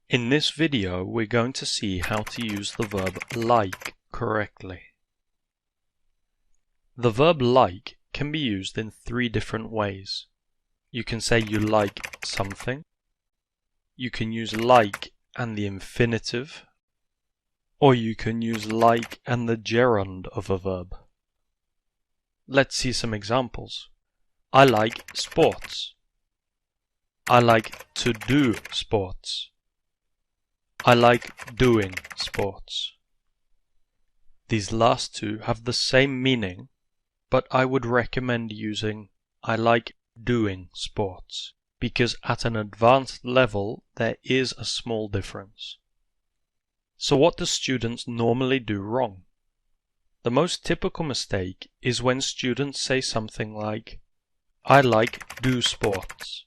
In this video, we're going to see how to use the verb like correctly. The verb like can be used in three different ways. You can say you like something. You can use like and the infinitive. Or you can use like and the gerund of a verb. Let's see some examples. I like sports. I like to do sports. I like doing sports. These last two have the same meaning, but I would recommend using I like doing sports, because at an advanced level there is a small difference. So what do students normally do wrong? The most typical mistake is when students say something like, I like do sports.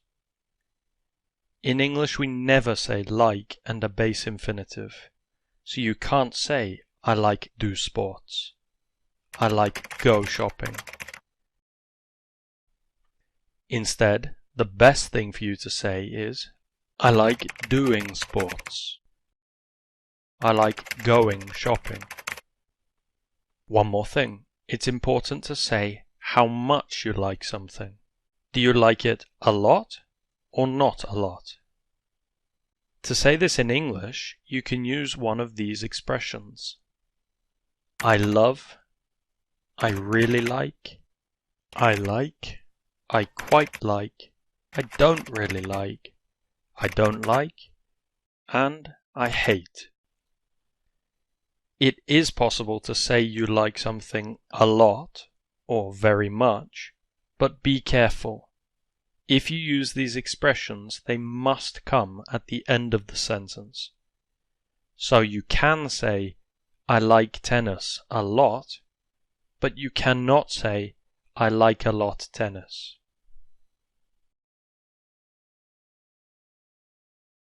In English we never say like and a base infinitive, so you can't say I like do sports. I like go shopping. Instead, the best thing for you to say is I like doing sports. I like going shopping. One more thing, it's important to say how much you like something. Do you like it a lot or not a lot? To say this in English, you can use one of these expressions. I love, I really like, I quite like, I don't really like, I don't like, and I hate. It is possible to say you like something a lot or very much, but be careful. If you use these expressions, they must come at the end of the sentence. So you can say, I like tennis a lot, but you cannot say, I like a lot tennis.